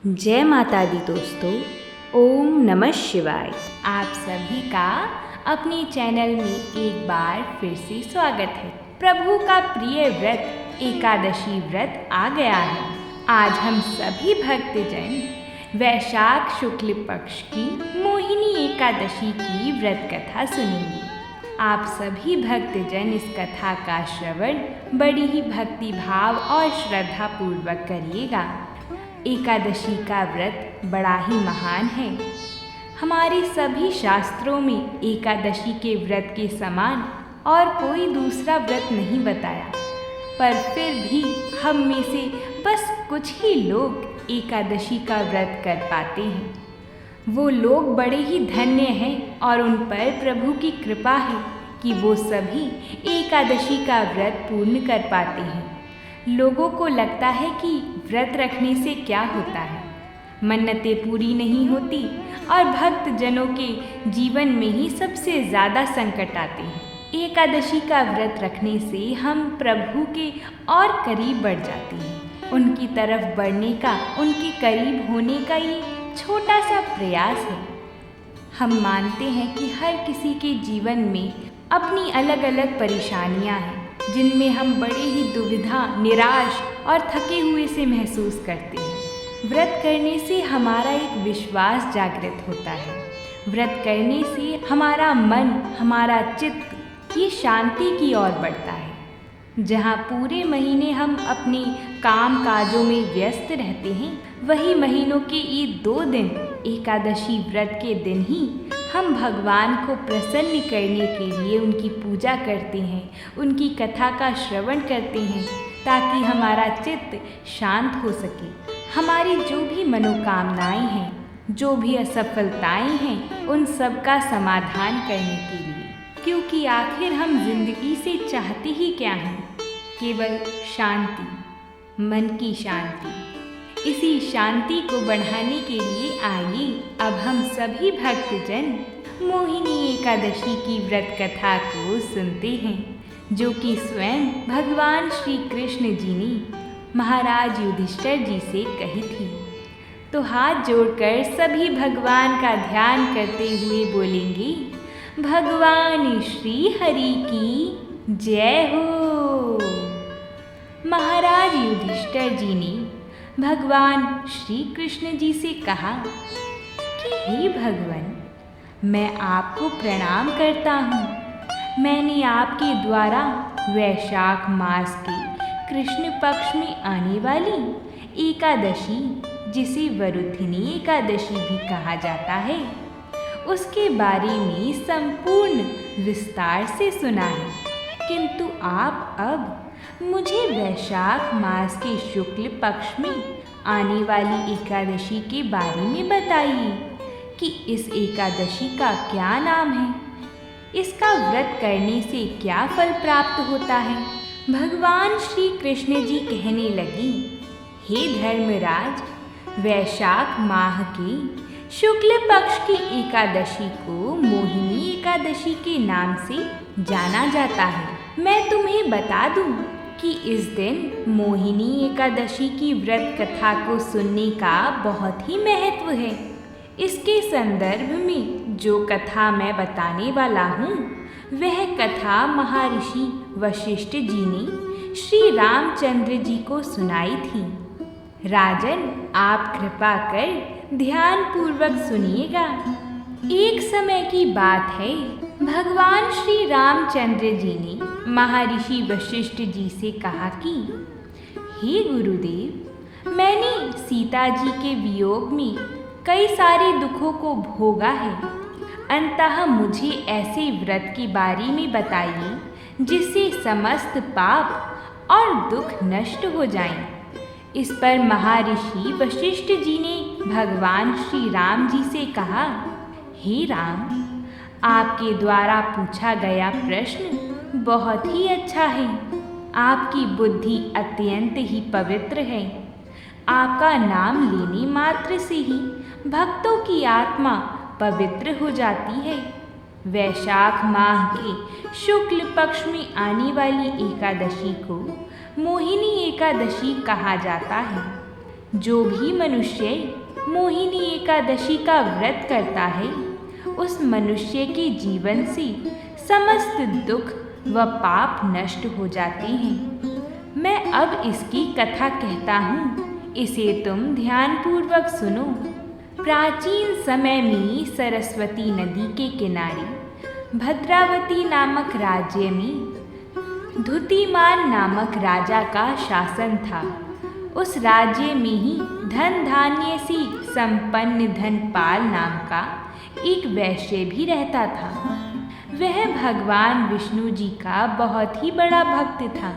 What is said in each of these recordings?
जय माता दी दोस्तों। ओम नमः शिवाय। आप सभी का अपने चैनल में एक बार फिर से स्वागत है। प्रभु का प्रिय व्रत एकादशी व्रत आ गया है। आज हम सभी भक्तजन वैशाख शुक्ल पक्ष की मोहिनी एकादशी की व्रत कथा सुनेंगे। आप सभी भक्तजन इस कथा का श्रवण बड़ी ही भक्ति भाव और श्रद्धा पूर्वक करिएगा। एकादशी का व्रत बड़ा ही महान है। हमारे सभी शास्त्रों में एकादशी के व्रत के समान और कोई दूसरा व्रत नहीं बताया, पर फिर भी हम में से बस कुछ ही लोग एकादशी का व्रत कर पाते हैं। वो लोग बड़े ही धन्य हैं और उन पर प्रभु की कृपा है कि वो सभी एकादशी का व्रत पूर्ण कर पाते हैं। लोगों को लगता है कि व्रत रखने से क्या होता है, मन्नतें पूरी नहीं होती और भक्त जनों के जीवन में ही सबसे ज़्यादा संकट आते हैं। एकादशी का व्रत रखने से हम प्रभु के और करीब बढ़ जाते हैं। उनकी तरफ बढ़ने का, उनके करीब होने का ये छोटा सा प्रयास है। हम मानते हैं कि हर किसी के जीवन में अपनी अलग अलग परेशानियां हैं, जिनमें हम बड़े ही दुविधा, निराश और थके हुए से महसूस करते हैं। व्रत करने से हमारा एक विश्वास जागृत होता है। व्रत करने से हमारा मन, हमारा चित्त ये शांति की ओर बढ़ता है। जहाँ पूरे महीने हम अपने काम काजों में व्यस्त रहते हैं, वही महीनों के ये 2 दिन एकादशी व्रत के दिन ही हम भगवान को प्रसन्न करने के लिए उनकी पूजा करते हैं, उनकी कथा का श्रवण करते हैं, ताकि हमारा चित्त शांत हो सके। हमारी जो भी मनोकामनाएं हैं, जो भी असफलताएं हैं, उन सब का समाधान करने के लिए। क्योंकि आखिर हम जिंदगी से चाहते ही क्या हैं? केवल शांति, मन की शांति। इसी शांति को बढ़ाने के लिए आइए अब हम सभी भक्तजन मोहिनी एकादशी की व्रत कथा को सुनते हैं, जो कि स्वयं भगवान श्री कृष्ण जी ने महाराज युधिष्ठिर जी से कही थी। तो हाथ जोड़कर सभी भगवान का ध्यान करते हुए बोलेंगे, भगवान श्री हरि की जय हो। महाराज युधिष्ठिर जी ने भगवान श्री कृष्ण जी से कहा कि हे भगवान, मैं आपको प्रणाम करता हूँ। मैंने आपके द्वारा वैशाख मास के कृष्ण पक्ष में आने वाली एकादशी, जिसे वरुथिनी एकादशी भी कहा जाता है, उसके बारे में संपूर्ण विस्तार से सुना है। किंतु आप अब मुझे वैशाख मास के शुक्ल पक्ष में आने वाली एकादशी के बारे में बताइए कि इस एकादशी का क्या नाम है, इसका व्रत करने से क्या फल प्राप्त होता है। भगवान श्री कृष्ण जी कहने लगे, हे धर्मराज, वैशाख माह की शुक्ल पक्ष की एकादशी को मोहिनी एकादशी के नाम से जाना जाता है। मैं तुम्हें बता दूं कि इस दिन मोहिनी एकादशी की व्रत कथा को सुनने का बहुत ही महत्व है। इसके संदर्भ में जो कथा मैं बताने वाला हूँ, वह कथा महर्षि वशिष्ठ जी ने श्री रामचंद्र जी को सुनाई थी। राजन, आप कृपा कर ध्यान पूर्वक सुनिएगा। एक समय की बात है, भगवान श्री रामचंद्र जी ने महर्षि वशिष्ठ जी से कहा कि हे गुरुदेव, मैंने सीता जी के वियोग में कई सारे दुखों को भोगा है। अतः मुझे ऐसे व्रत के बारे में बताइए जिससे समस्त पाप और दुख नष्ट हो जाएं। इस पर महर्षि वशिष्ठ जी ने भगवान श्री राम जी से कहा, हे राम, आपके द्वारा पूछा गया प्रश्न बहुत ही अच्छा है। आपकी बुद्धि अत्यंत ही पवित्र है। आपका नाम लेने मात्र से ही भक्तों की आत्मा पवित्र हो जाती है। वैशाख माह के शुक्ल पक्ष में आने वाली एकादशी को मोहिनी एकादशी कहा जाता है। जो भी मनुष्य मोहिनी एकादशी का व्रत करता है उस मनुष्य के जीवन से समस्त दुख व पाप नष्ट हो जाते हैं। मैं अब इसकी कथा कहता हूँ, इसे तुम ध्यानपूर्वक सुनो। प्राचीन समय में सरस्वती नदी के किनारे भद्रावती नामक राज्य में धुतिमान नामक राजा का शासन था। उस राज्य में ही धन धान्य से संपन्न धनपाल नाम का एक वैश्य भी रहता था। वह भगवान विष्णु जी का बहुत ही बड़ा भक्त था।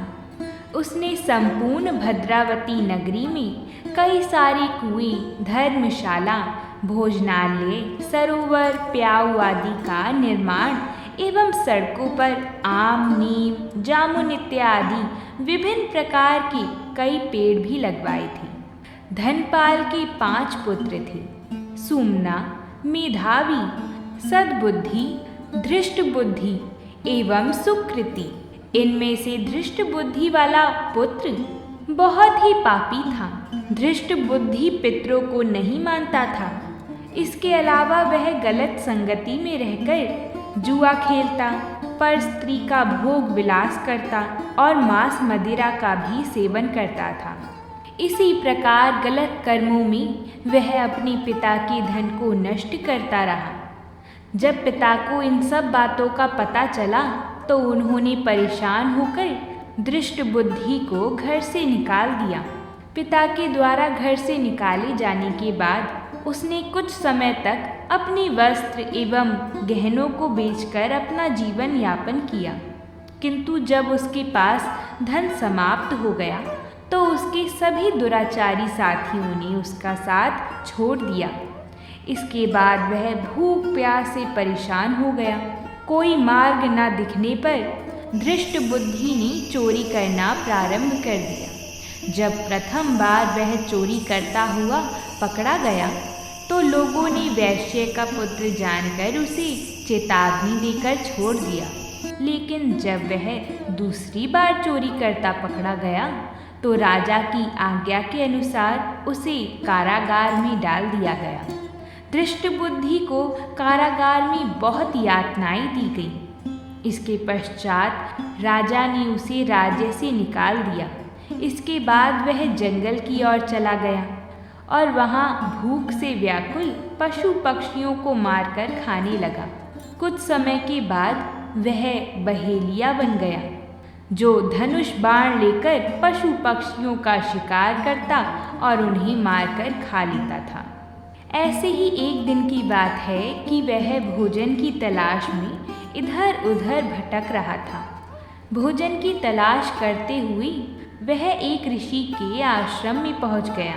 उसने संपूर्ण भद्रावती नगरी में कई सारे कुएं, धर्मशाला, भोजनालय, सरोवर, प्याऊ आदि का निर्माण एवं सड़कों पर आम, नीम, जामुन इत्यादि विभिन्न प्रकार के कई पेड़ भी लगवाए थे। धनपाल के 5 पुत्र थे, सुमना, मेधावी, सद्बुद्धि, धृष्ट बुद्धि एवं सुकृति। इनमें से धृष्ट बुद्धि वाला पुत्र बहुत ही पापी था। धृष्ट बुद्धि पितरों को नहीं मानता था। इसके अलावा वह गलत संगति में रहकर जुआ खेलता, पर स्त्री का भोग विलास करता और मांस मदिरा का भी सेवन करता था। इसी प्रकार गलत कर्मों में वह अपने पिता के धन को नष्ट करता रहा। जब पिता को इन सब बातों का पता चला तो उन्होंने परेशान होकर धृष्ट बुद्धि को घर से निकाल दिया। पिता के द्वारा घर से निकाले जाने के बाद उसने कुछ समय तक अपने वस्त्र एवं गहनों को बेचकर अपना जीवन यापन किया। किंतु जब उसके पास धन समाप्त हो गया तो उसके सभी दुराचारी साथियों ने उसका साथ छोड़ दिया। इसके बाद वह भूख प्यास से परेशान हो गया। कोई मार्ग न दिखने पर धृष्ट बुद्धि ने चोरी करना प्रारंभ कर दिया। जब प्रथम बार वह चोरी करता हुआ पकड़ा गया तो लोगों ने वैश्य का पुत्र जानकर उसे चेतावनी देकर छोड़ दिया। लेकिन जब वह दूसरी बार चोरी करता पकड़ा गया तो राजा की आज्ञा के अनुसार उसे कारागार में डाल दिया गया। धृष्ट बुद्धि को कारागार में बहुत यातनाएं दी गई। इसके पश्चात राजा ने उसे राज्य से निकाल दिया। इसके बाद वह जंगल की ओर चला गया और वहाँ भूख से व्याकुल पशु पक्षियों को मारकर खाने लगा। कुछ समय के बाद वह बहेलिया बन गया, जो धनुष बाण लेकर पशु पक्षियों का शिकार करता और उन्हें मारकर खा लेता था। ऐसे ही एक दिन की बात है कि वह भोजन की तलाश में इधर उधर भटक रहा था। भोजन की तलाश करते हुए वह एक ऋषि के आश्रम में पहुंच गया।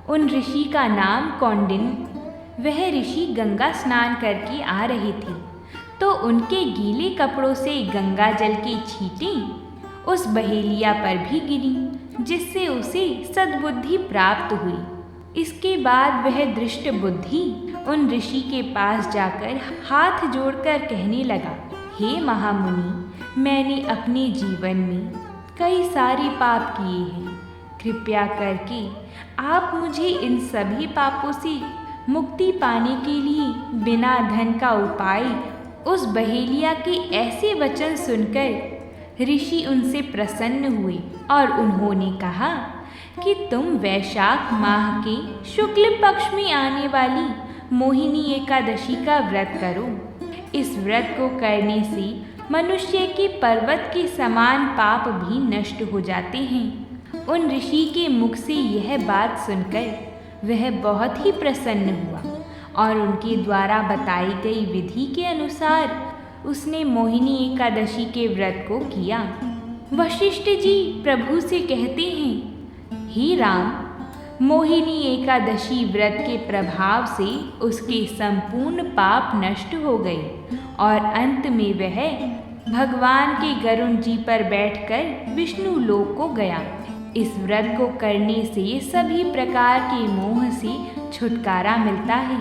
उन ऋषि का नाम कौंडिन। वह ऋषि गंगा स्नान करके आ रहे थे तो उनके गीले कपड़ों से गंगा जल की छींटें उस बहेलिया पर भी गिरी, जिससे उसे सद्बुद्धि प्राप्त हुई। इसके बाद वह धृष्ट बुद्धि उन ऋषि के पास जाकर हाथ जोड़कर कहने लगा, हे महामुनि, मैंने अपने जीवन में कई सारे पाप किए हैं। कृपया करके आप मुझे इन सभी पापों से मुक्ति पाने के लिए बिना धन का उपाय उस बहेलिया के ऐसे वचन सुनकर ऋषि उनसे प्रसन्न हुए और उन्होंने कहा कि तुम वैशाख माह के शुक्ल पक्ष में आने वाली मोहिनी एकादशी का व्रत करो। इस व्रत को करने से मनुष्य के पर्वत के समान पाप भी नष्ट हो जाते हैं। उन ऋषि के मुख से यह बात सुनकर वह बहुत ही प्रसन्न हुआ और उनके द्वारा बताई गई विधि के अनुसार उसने मोहिनी एकादशी के व्रत को किया। वशिष्ठ जी प्रभु से कहते हैं, हे राम, मोहिनी एकादशी व्रत के प्रभाव से उसके संपूर्ण पाप नष्ट हो गए और अंत में वह भगवान के गरुण जी पर बैठकर विष्णु लोक को गया। इस व्रत को करने से सभी प्रकार के मोह से छुटकारा मिलता है।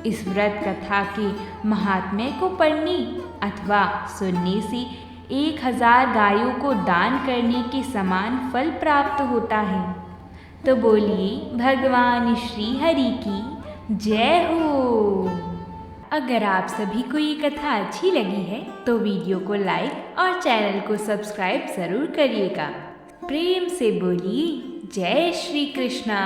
इस व्रत कथा के महात्म्य को पढ़ने अथवा सुनने से 1000 गायों को दान करने के समान फल प्राप्त होता है। तो बोलिए भगवान श्री हरि की जय हो। अगर आप सभी को ये कथा अच्छी लगी है तो वीडियो को लाइक और चैनल को सब्सक्राइब ज़रूर करिएगा। प्रेम से बोलिए जय श्री कृष्णा।